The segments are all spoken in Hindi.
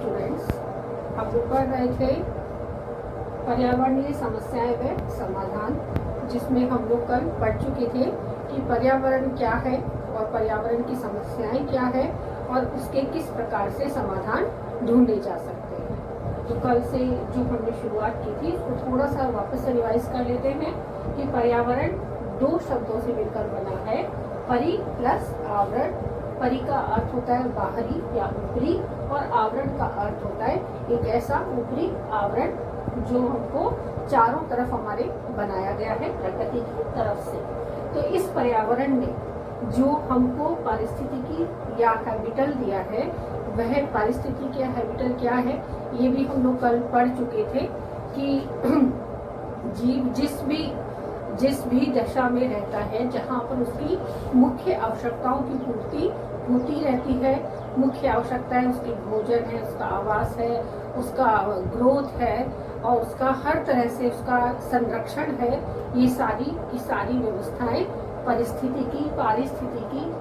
स्टूडेंट्स, हम लोग पढ़ रहे थे पर्यावरणीय समस्याएं व समाधान, जिसमें हम लोग कल पढ़ चुके थे कि पर्यावरण क्या है और पर्यावरण की समस्याएं क्या है और उसके किस प्रकार से समाधान ढूंढे जा सकते हैं। तो कल से जो हमने शुरुआत की थी उसको थोड़ा सा वापस से रिवाइज कर लेते हैं कि पर्यावरण दो शब्दों से मिलकर बना है, परि प्लस आवरण। परि का अर्थ होता है बाहरी या ऊपरी और आवरण का अर्थ होता है एक ऐसा ऊपरी आवरण जो हमको चारों तरफ हमारे बनाया गया है प्रकृति की तरफ से। तो इस पर्यावरण ने जो हमको पारिस्थितिकी या हैबिटल दिया है, वह पारिस्थितिकी या हैबिटल क्या है ये भी हम लोग कल पढ़ चुके थे कि जीव जिस भी दशा में रहता है, जहाँ पर उसकी मुख्य आवश्यकताओं की पूर्ति होती रहती है। मुख्य आवश्यकताएं उसकी भोजन है, उसका आवास है, उसका ग्रोथ है और उसका हर तरह से उसका संरक्षण है। ये सारी व्यवस्थाएं पारिस्थितिकी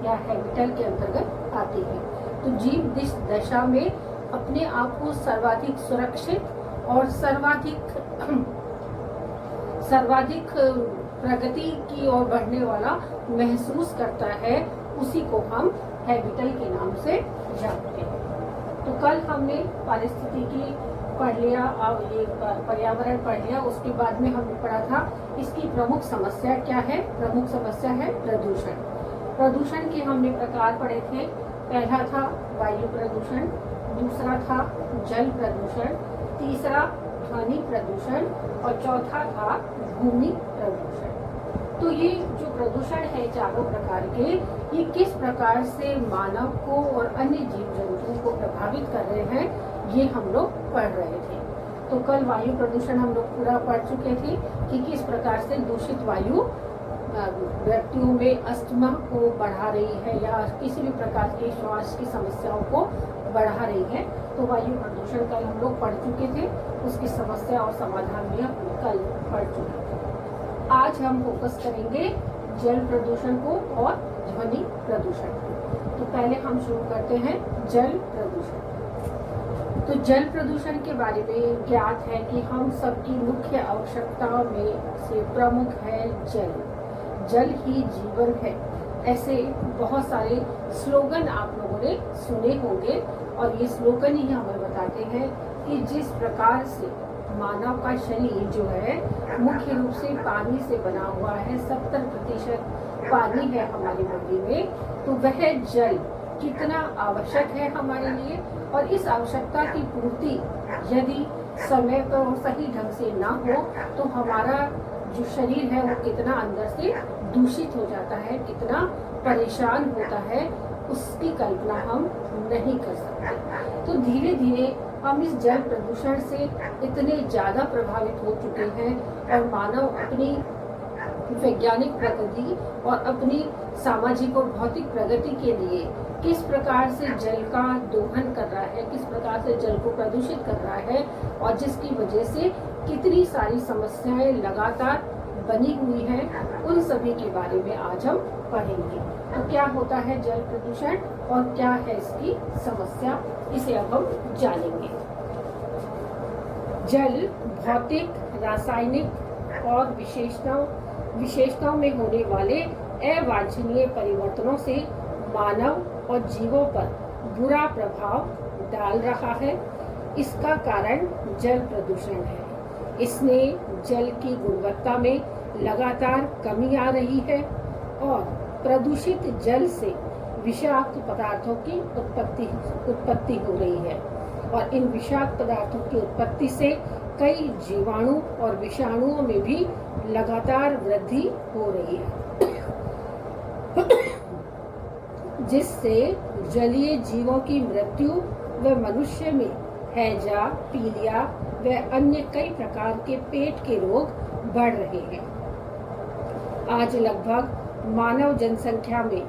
या हैबिटल के अंतर्गत आती है। तो जीव इस दशा में अपने आप को सर्वाधिक सुरक्षित और सर्वाधिक प्रगति की ओर बढ़ने वाला महसूस करता है, उसी को हम हैबिटल के नाम से जानते हैं। तो कल हमने पारिस्थितिकी पढ़ लिया और ये पर्यावरण पढ़ लिया। उसके बाद में हमने पढ़ा था इसकी प्रमुख समस्या क्या है। प्रमुख समस्या है प्रदूषण। प्रदूषण के हमने प्रकार पढ़े थे। पहला था वायु प्रदूषण, दूसरा था जल प्रदूषण, तीसरा ध्वनि प्रदूषण और चौथा था भूमि प्रदूषण। तो ये जो प्रदूषण है चारों प्रकार के, ये किस प्रकार से मानव को और अन्य जीव जंतुओं को प्रभावित कर रहे हैं, ये हम लोग पढ़ रहे थे। तो कल वायु प्रदूषण हम लोग पूरा पढ़ चुके थे कि किस प्रकार से दूषित वायु व्यक्तियों में अस्थमा को बढ़ा रही है या किसी भी प्रकार की श्वास की समस्याओं को बढ़ा रही है। तो वायु प्रदूषण कल हम लोग पढ़ चुके थे, उसकी समस्या और समाधान भी हम कल पढ़ चुके थे। आज हम फोकस करेंगे जल प्रदूषण को और ध्वनि प्रदूषण को। तो पहले हम शुरू करते हैं जल प्रदूषण। तो जल प्रदूषण के बारे में ज्ञात है कि हम सबकी मुख्य आवश्यकताओं में से प्रमुख है जल। जल ही जीवन है, ऐसे बहुत सारे स्लोगन आप लोगों ने सुने होंगे और ये स्लोगन ही हमें बताते हैं कि जिस प्रकार से मानव का शरीर जो है मुख्य रूप से पानी से बना हुआ है, 70% पानी है हमारी बॉडी में, तो वह जल कितना आवश्यक है हमारे लिए। और इस आवश्यकता की पूर्ति यदि समय पर और सही ढंग से ना हो तो हमारा जो शरीर है वो कितना अंदर से दूषित हो जाता है, कितना परेशान होता है, उसकी कल्पना हम नहीं कर सकते। तो धीरे धीरे हम इस जल प्रदूषण से इतने ज़्यादा प्रभावित हो चुके हैं और मानव अपनी वैज्ञानिक प्रगति और अपनी सामाजिक और भौतिक प्रगति के लिए किस प्रकार से जल का दोहन कर रहा है, किस प्रकार से जल को प्रदूषित कर रहा है और जिसकी वजह से कितनी सारी समस्याएं लगातार बनी हुई हैं, उन सभी के बारे में आज हम पढ़ेंगे। तो क्या होता है जल प्रदूषण और क्या है इसकी समस्या, इसे अब हम जानेंगे। जल भौतिक, रासायनिक और विशेषताओं में होने वाले अवांछनीय परिवर्तनों से मानव और जीवों पर बुरा प्रभाव डाल रहा है। इसका कारण जल प्रदूषण है। इसने जल की गुणवत्ता में लगातार कमी आ रही है और प्रदूषित जल से विषाक्त पदार्थों की उत्पत्ति हो रही है और इन विषाक्त पदार्थों की उत्पत्ति से कई जीवाणु और विषाणुओं में भी लगातार वृद्धि हो रही है, जिससे जलीय जीवों की मृत्यु व मनुष्य में हैजा, पीलिया व अन्य कई प्रकार के पेट के रोग बढ़ रहे हैं। आज लगभग मानव जनसंख्या में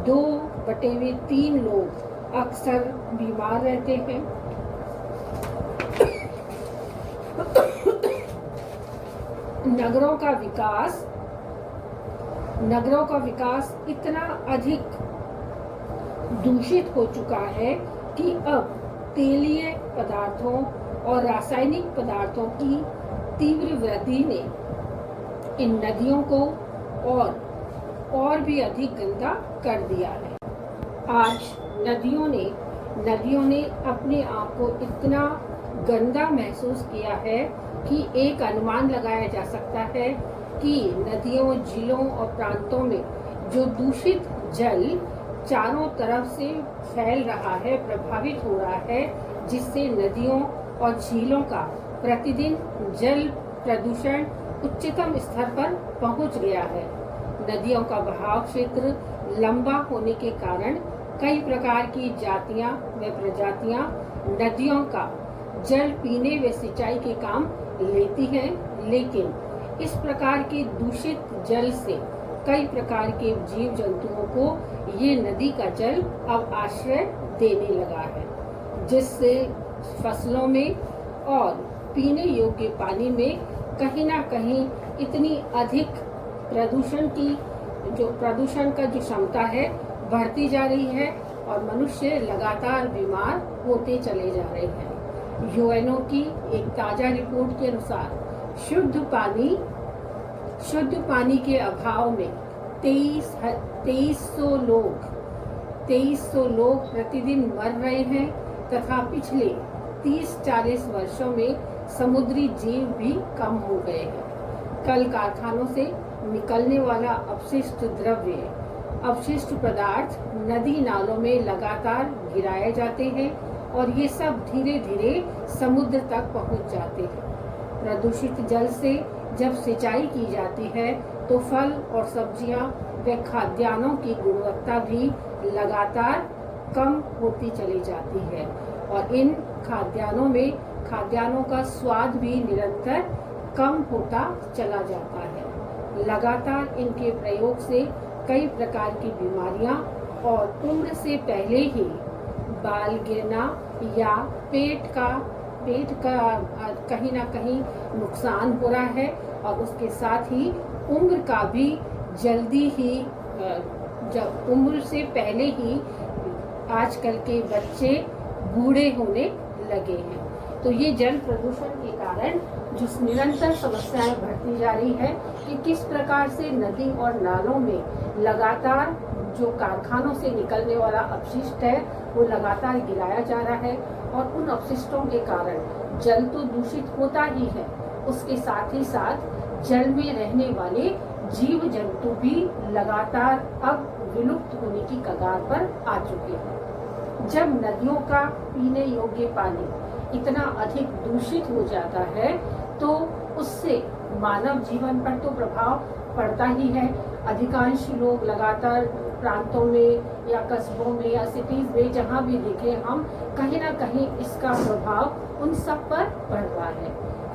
2/3 लोग अक्सर बीमार रहते हैं। नगरों का विकास इतना अधिक दूषित हो चुका है कि अब तेलीय पदार्थों और रासायनिक पदार्थों की तीव्र वृद्धि ने इन नदियों को और भी अधिक गंदा कर दिया है। आज नदियों ने अपने आप को इतना गंदा महसूस किया है कि एक अनुमान लगाया जा सकता है कि नदियों, झीलों और प्रांतों में जो दूषित जल चारों तरफ से फैल रहा है, प्रभावित हो रहा है, जिससे नदियों और झीलों का प्रतिदिन जल प्रदूषण उच्चतम स्तर पर पहुंच गया है। नदियों का बहाव क्षेत्र लंबा होने के कारण कई प्रकार की जातियां व प्रजातियां नदियों का जल पीने व सिंचाई के काम लेती हैं, लेकिन इस प्रकार के दूषित जल से कई प्रकार के जीव जंतुओं को ये नदी का जल अब आश्रय देने लगा है, जिससे फसलों में और पीने योग्य पानी में कहीं ना कहीं इतनी अधिक प्रदूषण का जो क्षमता है बढ़ती जा रही है और मनुष्य लगातार बीमार होते चले जा रहे हैं। यूएनओ की एक ताजा रिपोर्ट के अनुसार शुद्ध पानी के अभाव में 2300 लोग प्रतिदिन मर रहे हैं तथा पिछले 30-40 वर्षों में समुद्री जीव भी कम हो गए हैं। कल कारखानों से निकलने वाला अपशिष्ट पदार्थ नदी नालों में लगातार गिराए जाते हैं और ये सब धीरे धीरे समुद्र तक पहुंच जाते हैं। प्रदूषित जल से जब सिंचाई की जाती है तो फल और सब्जियां व खाद्यान्नों की गुणवत्ता भी लगातार कम होती चली जाती है और इन खाद्यान्नों का स्वाद भी निरंतर कम होता चला जाता है। लगातार इनके प्रयोग से कई प्रकार की बीमारियां और उम्र से पहले ही बाल गिरना या पेट का कहीं ना कहीं नुकसान हो रहा है और उसके साथ ही उम्र का भी जल्दी ही उम्र से पहले ही आजकल के बच्चे बूढ़े होने लगे हैं। तो ये जल प्रदूषण के कारण जो निरंतर समस्याएं बढ़ती जा रही है कि किस प्रकार से नदी और नालों में लगातार जो कारखानों से निकलने वाला अपशिष्ट है वो लगातार गिराया जा रहा है और उन अपशिष्टों के कारण जल तो दूषित होता ही है, उसके साथ ही साथ जल में रहने वाले जीव जंतु भी लगातार अब विलुप्त होने की कगार पर आ चुके हैं। जब नदियों का पीने योग्य पानी इतना अधिक दूषित हो जाता है तो उससे मानव जीवन पर तो प्रभाव पड़ता ही है। अधिकांश लोग लगातार प्रांतों में या कस्बों में या सिटीज में जहाँ भी देखें हम कहीं ना कहीं इसका प्रभाव उन सब पर पड़ रहा है,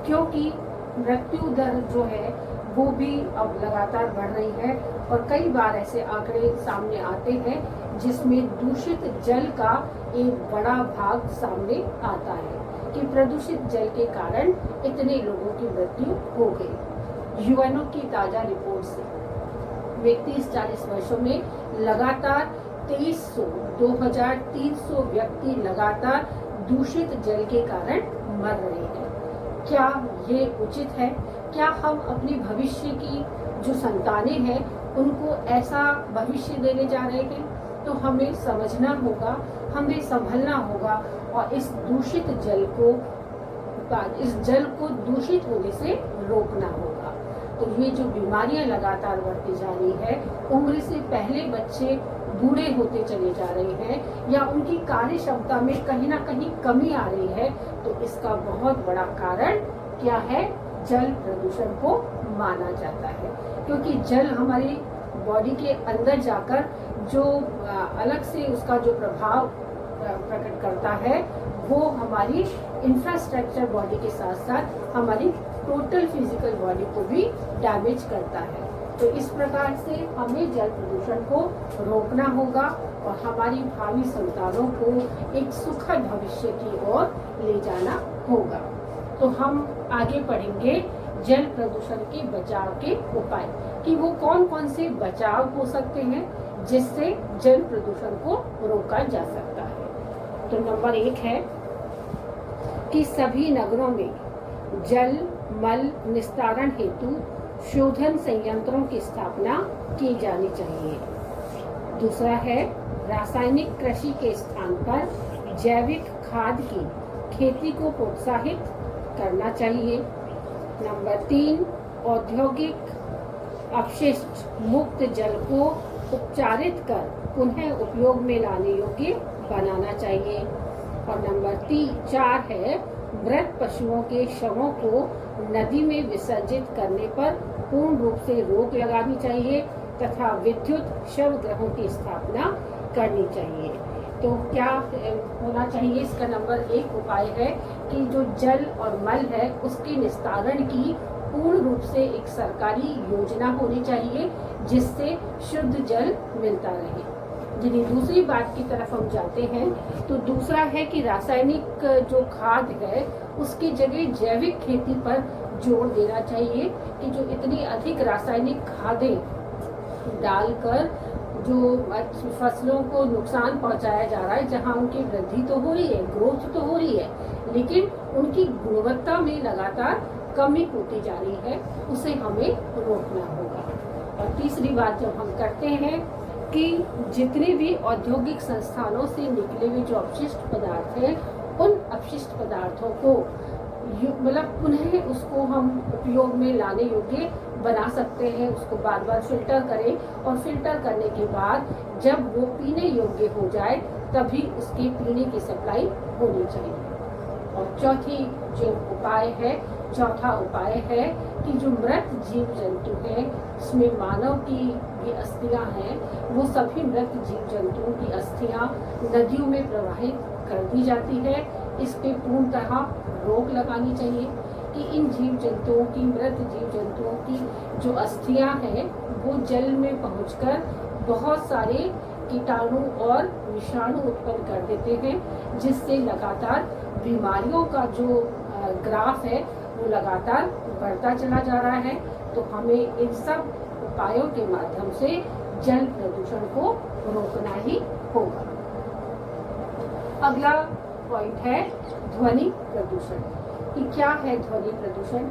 क्योंकि मृत्यु दर जो है वो भी अब लगातार बढ़ रही है और कई बार ऐसे आंकड़े सामने आते हैं जिसमें दूषित जल का एक बड़ा भाग सामने आता है कि प्रदूषित जल के कारण इतने लोगों की मृत्यु हो गई। यूएनओ की ताजा रिपोर्ट से 30-40 वर्षों में लगातार 2300 व्यक्ति लगातार दूषित जल के कारण मर रहे हैं। क्या ये उचित है? क्या हम अपनी भविष्य की जो संतानें हैं उनको ऐसा भविष्य देने जा रहे हैं? तो हमें समझना होगा, हमें संभलना होगा और इस जल को दूषित होने से रोकना होगा। तो ये जो बीमारियां लगातार बढ़ती जा रही है, उम्र से पहले बच्चे बूढ़े होते चले जा रहे हैं या उनकी कार्य क्षमता में कहीं ना कहीं कमी आ रही है, तो इसका बहुत बड़ा कारण क्या है? जल प्रदूषण को माना जाता है, क्योंकि जल हमारी बॉडी के अंदर जाकर जो अलग से उसका जो प्रभाव प्रकट करता है वो हमारी इंफ्रास्ट्रक्चर बॉडी के साथ साथ हमारी टोटल फिजिकल बॉडी को भी डैमेज करता है। तो इस प्रकार से हमें जल प्रदूषण को रोकना होगा और हमारी भावी संतानों को एक सुखद भविष्य की ओर ले जाना होगा। तो हम आगे पढ़ेंगे जल प्रदूषण के बचाव के उपाय कि वो कौन कौन से बचाव हो सकते हैं जिससे जल प्रदूषण को रोका जा सकता है। तो नंबर 1 है कि सभी नगरों में जल मल निस्तारण हेतु शोधन संयंत्रों की स्थापना की जानी चाहिए। दूसरा है रासायनिक कृषि के स्थान पर जैविक खाद की खेती को प्रोत्साहित करना चाहिए। नंबर 3, औद्योगिक अपशिष्ट मुक्त जल को उपचारित कर पुनः उपयोग में लाने योग्य बनाना चाहिए। और नंबर 4 है मृत पशुओं के शवों को नदी में विसर्जित करने पर पूर्ण रूप से रोक लगानी चाहिए तथा विद्युत शव गृहों की स्थापना करनी चाहिए। तो क्या होना चाहिए? इसका नंबर 1 उपाय है कि जो जल और मल है उसके निस्तारण की पूर्ण रूप से एक सरकारी योजना होनी चाहिए जिससे शुद्ध जल मिलता रहे। यदि दूसरी बात की तरफ हम जाते हैं तो दूसरा है कि रासायनिक जो खाद है उसकी जगह जैविक खेती पर जोर देना चाहिए कि जो इतनी अधिक रासायनिक खादें डालकर जो फसलों को नुकसान पहुंचाया जा रहा है, जहां उनकी वृद्धि तो हो रही है, ग्रोथ तो हो रही है, लेकिन उनकी गुणवत्ता में लगातार कमी होती जा रही है, उसे हमें रोकना होगा। और तीसरी बात जब हम करते हैं कि जितने भी औद्योगिक संस्थानों से निकले हुए जो अपशिष्ट पदार्थ हैं उन अपशिष्ट पदार्थों को मतलब पुनः उसको हम उपयोग में लाने योग्य बना सकते हैं। उसको बार बार फिल्टर करें और फिल्टर करने के बाद जब वो पीने योग्य हो जाए तभी उसकी पीने की सप्लाई होनी चाहिए। और चौथा उपाय है कि जो मृत जीव जंतु हैं इसमें मानव की भी अस्थियां हैं, वो सभी मृत जीव जंतुओं की अस्थियां नदियों में प्रवाहित कर दी जाती है। इस पे पूर्णतः रोक लगानी चाहिए कि इन जीव जंतुओं की मृत जीव जंतुओं की जो अस्थियां हैं वो जल में पहुंचकर बहुत सारे कीटाणु और विषाणु उत्पन्न कर देते हैं, जिससे लगातार बीमारियों का जो ग्राफ है वो लगातार बढ़ता चला जा रहा है। तो हमें इन सब उपायों के माध्यम से जल प्रदूषण को रोकना ही होगा। अगला पॉइंट है ध्वनि प्रदूषण। कि क्या है ध्वनि प्रदूषण?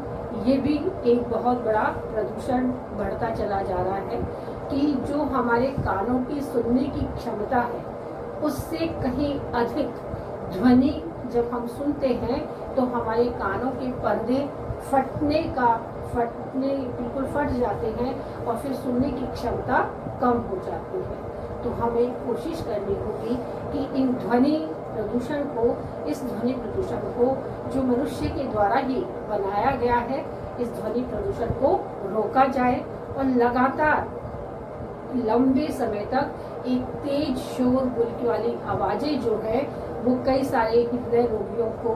ये भी एक बहुत बड़ा प्रदूषण बढ़ता चला जा रहा है कि जो हमारे कानों की सुनने की क्षमता है उससे कहीं अधिक ध्वनि जब हम सुनते हैं तो हमारे कानों के पर्दे बिल्कुल फट जाते हैं और फिर सुनने की क्षमता कम हो जाती है। तो हमें कोशिश करनी होगी कि इस ध्वनि प्रदूषण को जो मनुष्य के द्वारा ही बनाया गया है, इस ध्वनि प्रदूषण को रोका जाए और लगातार लंबे समय तक एक तेज शोर गुल वाली आवाजें जो है वो कई सारे हृदय रोगियों को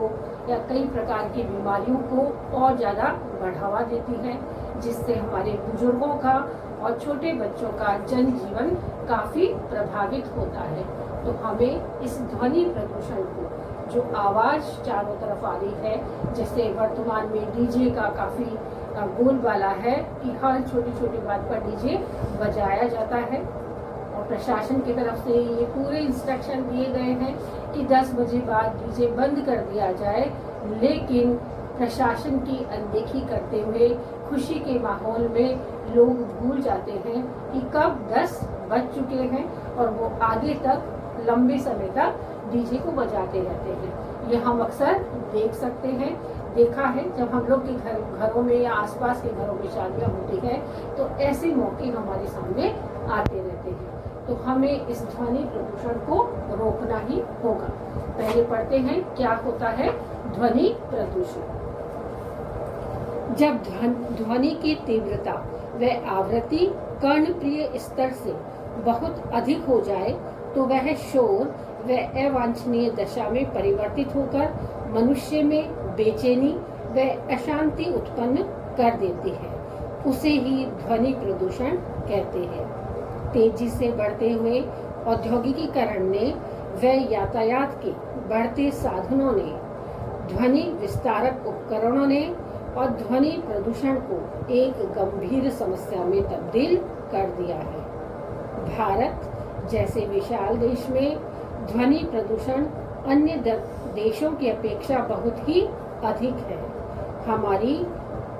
या कई प्रकार की बीमारियों को और ज़्यादा बढ़ावा देती है, जिससे हमारे बुजुर्गों का और छोटे बच्चों का जनजीवन काफ़ी प्रभावित होता है। तो हमें इस ध्वनि प्रदूषण को, जो आवाज़ चारों तरफ आ रही है, जैसे वर्तमान में डीजे का काफ़ी बोलबाला है कि हर छोटी छोटी बात पर डीजे बजाया जाता है और प्रशासन की तरफ से ये पूरे इंस्ट्रक्शन दिए गए हैं कि 10 बजे बाद डीजे बंद कर दिया जाए, लेकिन प्रशासन की अनदेखी करते हुए खुशी के माहौल में लोग भूल जाते हैं कि कब 10 बज चुके हैं और वो आगे तक लंबे समय तक डीजे को बजाते रहते हैं। ये हम अक्सर देखा है जब हम लोग के घरों में या आसपास के घरों में शादियाँ होती हैं तो ऐसे मौके हमारे सामने आते रहते हैं। तो हमें इस ध्वनि प्रदूषण को रोकना ही होगा। पहले पढ़ते हैं क्या होता है ध्वनि प्रदूषण। जब ध्वनि की तीव्रता व आवृत्ति कर्णप्रिय स्तर से बहुत अधिक हो जाए तो वह शोर व अवांछनीय दशा में परिवर्तित होकर मनुष्य में बेचैनी व अशांति उत्पन्न कर देती है। उसे ही ध्वनि प्रदूषण कहते हैं। तेजी से बढ़ते हुए औद्योगिकीकरण ने व यातायात के बढ़ते साधनों ने, ध्वनि विस्तारक उपकरणों ने और ध्वनि प्रदूषण को एक गंभीर समस्या में तब्दील कर दिया है। भारत जैसे विशाल देश में ध्वनि प्रदूषण अन्य देशों की अपेक्षा बहुत ही अधिक है। हमारी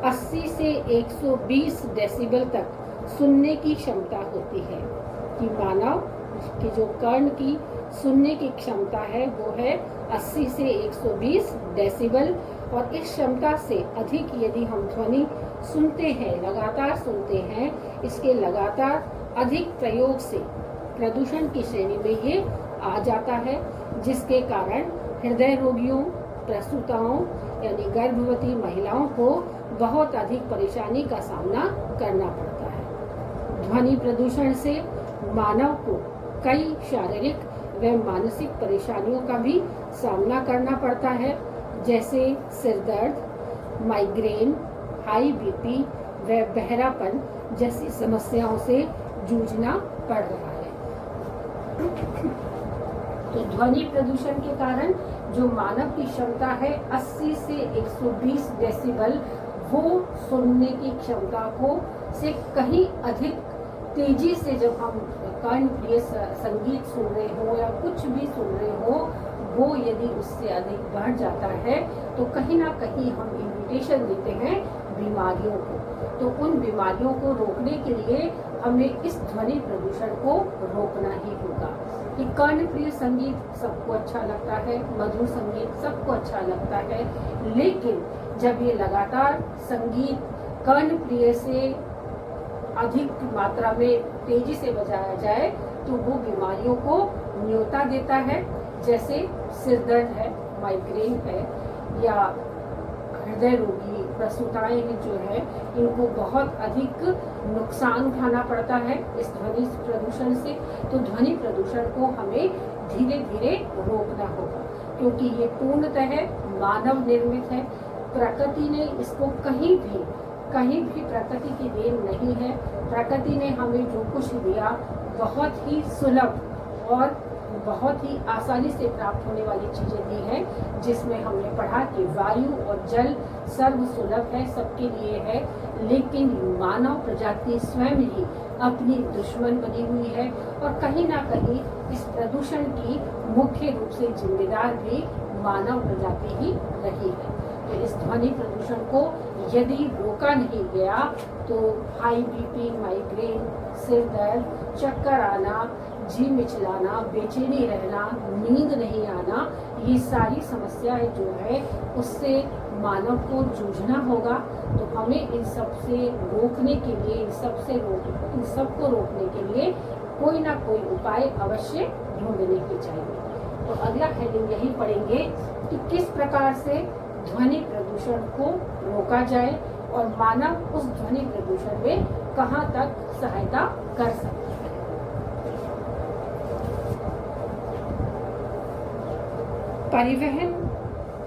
80 से 120 डेसिबल तक सुनने की क्षमता होती है कि मानव की जो कर्ण की सुनने की क्षमता है वो है 80 से 120 डेसिबल। और इस क्षमता से अधिक यदि हम ध्वनि सुनते हैं, लगातार सुनते हैं, इसके लगातार अधिक प्रयोग से प्रदूषण की श्रेणी में ये आ जाता है, जिसके कारण हृदय रोगियों, प्रसूताओं यानी गर्भवती महिलाओं को बहुत अधिक परेशानी का सामना करना पड़ता है। ध्वनि प्रदूषण से मानव को कई शारीरिक व मानसिक परेशानियों का भी सामना करना पड़ता है, जैसे सिर दर्द, माइग्रेन, हाई बीपी व बहरापन जैसी समस्याओं से जूझना पड़ रहा है। तो ध्वनि प्रदूषण के कारण जो मानव की क्षमता है 80 से 120 डेसिबल, वो सुनने की क्षमता को से कहीं अधिक तेजी से जब हम कर्णप्रिय संगीत सुन रहे हो या कुछ भी सुन रहे हो, वो यदि उससे अधिक बढ़ जाता है तो कहीं ना कहीं हम इन्विटेशन देते हैं बीमारियों को। तो उन बीमारियों को रोकने के लिए हमें इस ध्वनि प्रदूषण को रोकना ही होगा। कि कर्णप्रिय संगीत सबको अच्छा लगता है, मधुर संगीत सबको अच्छा लगता है, लेकिन जब ये लगातार संगीत कर्णप्रिय से अधिक मात्रा में तेजी से बजाया जाए तो वो बीमारियों को न्योता देता है, जैसे सिर दर्द है, माइग्रेन है, या हृदय रोगी, प्रसूताएं जो है, इनको बहुत अधिक नुकसान उठाना पड़ता है इस ध्वनि प्रदूषण से। तो ध्वनि प्रदूषण को हमें धीरे धीरे रोकना होगा, क्योंकि ये पूर्णतः मानव निर्मित है। प्रकृति ने इसको कहीं भी प्रकृति की देन नहीं है। प्रकृति ने हमें जो कुछ दिया बहुत ही सुलभ और बहुत ही आसानी से प्राप्त होने वाली चीजें दी हैं, जिसमें हमने पढ़ा कि वायु और जल सर्व सुलभ है, सबके लिए है, लेकिन मानव प्रजाति स्वयं ही अपनी दुश्मन बनी हुई है और कहीं ना कहीं इस प्रदूषण की मुख्य रूप से जिम्मेदार भी मानव प्रजाति ही रही है। तो इस ध्वनि प्रदूषण को यदि रोका नहीं गया तो हाई बीपी, माइग्रेन, सिर दर्द, चक्कर आना, जी मिचलाना, बेचैनी रहना, नींद नहीं आना, ये सारी समस्याएं जो है उससे मानव को जूझना होगा। तो हमें इन सब से रोकने के लिए, इन सबको रोकने के लिए कोई ना कोई उपाय अवश्य ढूंढने की चाहिए। तो अगला हेडिंग यही पढ़ेंगे कि किस प्रकार से ध्वनि प्रदूषण को रोका जाए और मानव उस ध्वनि प्रदूषण में कहां तक सहायता कर सकता है।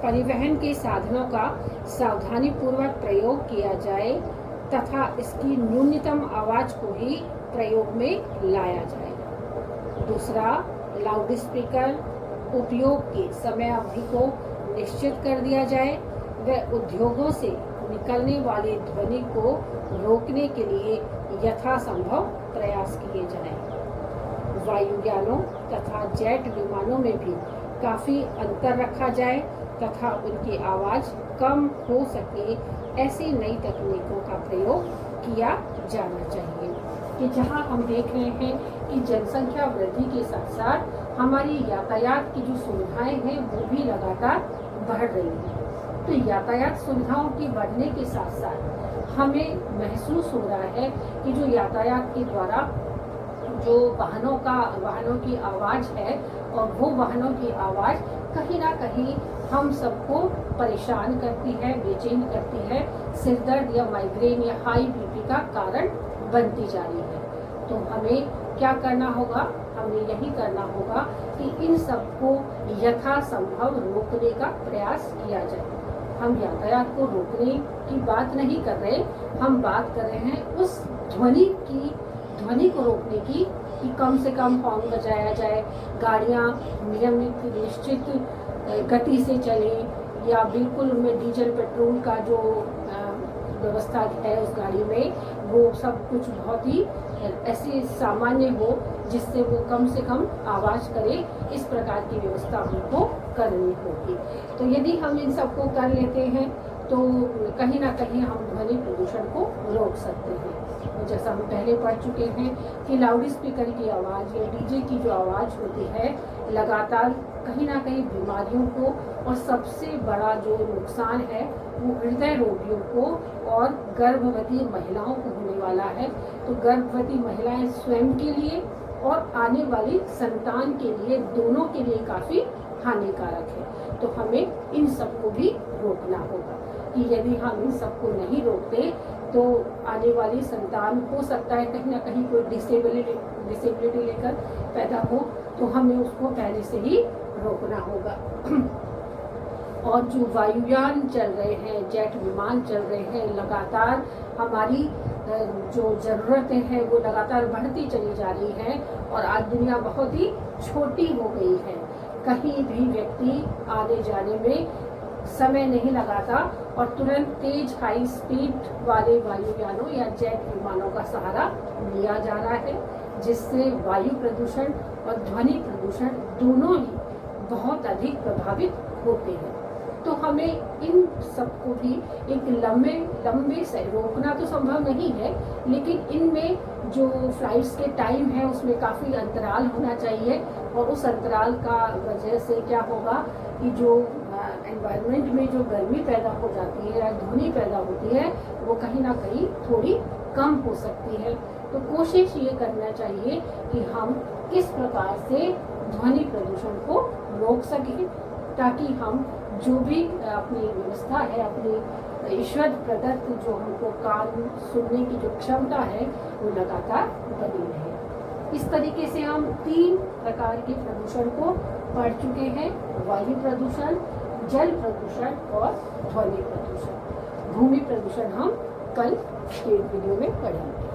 परिवहन के साधनों का सावधानी पूर्वक प्रयोग किया जाए तथा इसकी न्यूनतम आवाज को ही प्रयोग में लाया जाए। दूसरा, लाउड स्पीकर उपयोग की समय अवधि को निश्चित कर दिया जाए व उद्योगों से निकलने वाली ध्वनि को रोकने के लिए यथासंभव प्रयास किए जाएं। वायुयानों तथा जेट विमानों में भी काफ़ी अंतर रखा जाए तथा उनकी आवाज़ कम हो सके, ऐसी नई तकनीकों का प्रयोग किया जाना चाहिए। कि जहां हम देख रहे हैं कि जनसंख्या वृद्धि के साथ साथ हमारी यातायात की जो सुविधाएं हैं वो भी लगातार बढ़ रही हैं। तो यातायात सुविधाओं के बढ़ने के साथ साथ हमें महसूस हो रहा है कि जो यातायात के द्वारा जो वाहनों की आवाज़ है और वो वाहनों की आवाज़ कहीं ना कहीं हम सबको परेशान करती है, बेचैन करती है, सिर दर्द या माइग्रेन या हाई बीपी का कारण बनती जा रही है। तो हमें क्या करना होगा? हमें यही करना होगा कि इन सबको यथासंभव रोकने का प्रयास किया जाए। हम यातायात को रोकने की बात नहीं कर रहे, हम बात कर रहे हैं उस ध्वनि को रोकने की, कि कम से कम हॉर्न बजाया जाए, गाड़ियाँ नियमित निश्चित गति से चलें या बिल्कुल उनमें डीजल पेट्रोल का जो व्यवस्था है उस गाड़ी में वो सब कुछ बहुत ही ऐसी सामान्य हो जिससे वो कम से कम आवाज़ करे। इस प्रकार की व्यवस्था हमको करनी होगी। तो यदि हम इन सबको कर लेते हैं तो कहीं ना कहीं हम ध्वनि प्रदूषण को रोक सकते हैं। तो जैसा हम पहले पढ़ चुके हैं कि लाउड स्पीकर की आवाज़ या डीजे की जो आवाज़ होती है लगातार कहीं ना कहीं बीमारियों को, और सबसे बड़ा जो नुकसान है वो हृदय रोगियों को और गर्भवती महिलाओं को होने वाला है। तो गर्भवती महिलाएं स्वयं के लिए और आने वाली संतान के लिए, दोनों के लिए काफ़ी हानिकारक है। तो हमें इन सबको भी रोकना होगा कि यदि हम इन सबको नहीं रोकते तो आने वाली संतान हो सकता है कहीं ना कहीं कोई डिसेबिलिटी लेकर पैदा हो, तो हमें उसको पहले से ही रोकना होगा। और जो वायुयान चल रहे हैं, जेट विमान चल रहे हैं, लगातार हमारी जो ज़रूरतें हैं वो लगातार बढ़ती चली जा रही हैं, और आज दुनिया बहुत ही छोटी हो गई है। कहीं भी व्यक्ति आने जाने में समय नहीं लगाता और तुरंत तेज हाई स्पीड वाले वायुयानों या जेट विमानों का सहारा लिया जा रहा है, जिससे वायु प्रदूषण और ध्वनि प्रदूषण दोनों ही बहुत अधिक प्रभावित होते हैं। तो हमें इन सबको भी एक लंबे से रोकना तो संभव नहीं है, लेकिन इनमें जो फ्लाइट्स के टाइम है उसमें काफ़ी अंतराल होना चाहिए, और उस अंतराल का वजह से क्या होगा कि जो एनवायरनमेंट में जो गर्मी पैदा हो जाती है या ध्वनि पैदा होती है वो कहीं ना कहीं थोड़ी कम हो सकती है। तो कोशिश ये करना चाहिए कि हम किस प्रकार से ध्वनि प्रदूषण को रोक सकें, ताकि हम जो भी अपनी व्यवस्था है, अपनी ईश्वर प्रदत्त जो हमको कान सुनने की जो क्षमता है वो लगातार बनी रहे। इस तरीके से हम 3 प्रकार के प्रदूषण को पढ़ चुके हैं: वायु प्रदूषण, जल प्रदूषण और ध्वनि प्रदूषण। भूमि प्रदूषण हम कल के वीडियो में पढ़ेंगे।